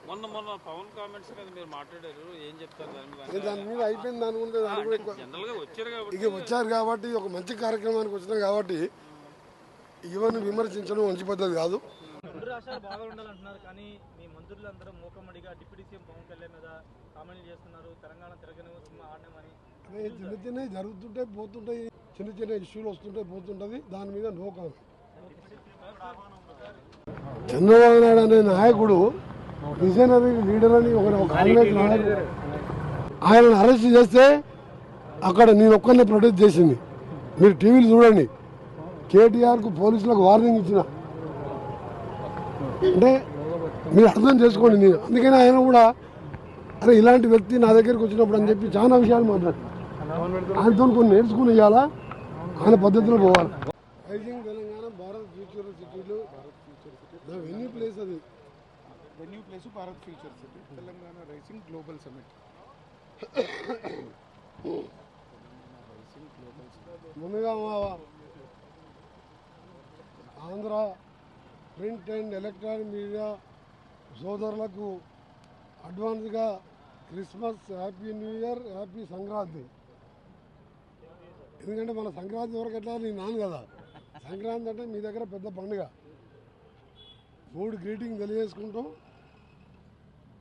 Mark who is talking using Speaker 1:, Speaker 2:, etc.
Speaker 1: మొన్న మొన్న పవన్ కామెంట్స్ మీద మీరు మాట్లాడారు, ఏం చెప్తారు దాని మీద?
Speaker 2: దాని మీద అయిపోయింది. దాని గురించి
Speaker 1: జనరల్గా వచ్చారు కాబట్టి
Speaker 2: ఇక వచ్చారు కాబట్టి ఒక మంచి కార్యక్రమానికి వచ్చినాం కాబట్టి ఇవన్నీ విమర్శించడం మంచి పద్ధతి కాదు.
Speaker 3: రెండు రాష్ట్రాలు బాగా ఉండాలంటున్నారు కానీ మీ మంత్రులందరూ మూకమ్మడిగా డిప్యూటీ సీఎం పవన్ కళ్యాణ్ మీద కామెంట్లు చేస్తున్నారు. తెలంగాణ తిరగను సినిమా ఆడమని.
Speaker 2: చిన్న చిన్నవి జరుగుతుంటాయి పోతుంటాయి, చిన్న చిన్న ఇష్యూలు వస్తుంటాయి పోతుంటది. దాని మీద నో కామెంట్. చంద్రబాబు నాయుడు అనే నాయకుడు విజనరీ లీడర్ అని ఒక కాంగ్రెస్ నాయకుడు ఆయనను అరెస్ట్ చేస్తే అక్కడ నేను ఒక్కరినే ప్రొటెస్ట్ చేసింది. మీరు టీవీలు చూడండి. కేటీఆర్కు పోలీసులకు వార్నింగ్ ఇచ్చిన అంటే మీరు అర్థం చేసుకోండి. నేను అందుకని ఆయన కూడా అరే ఇలాంటి వ్యక్తి నా దగ్గరికి వచ్చినప్పుడు అని చెప్పి చాలా విషయాలు మాట్లాడారు. ఆయనతో కొన్ని నేర్చుకుని ఇవ్వాలా, ఆయన పద్ధతిలో పోవాలి. రైజింగ్ తెలంగాణ భారత్ ఫ్యూచర్ సిటీలు వెన్యూ ప్లేస్ అది.
Speaker 4: Venue place Bharat future city Telangana rising global summit.
Speaker 2: ముందుగా Andhra print and electronic media సోదరులకు అడ్వాన్స్గా Christmas, happy new year, happy Sankranti. ఎందుకంటే మన సంక్రాంతి వరకు ఎట్లా నేను నాను కదా, సంక్రాంతి అంటే మీ దగ్గర పెద్ద పండుగ. 3 గ్రీటింగ్ తెలియజేసుకుంటాం.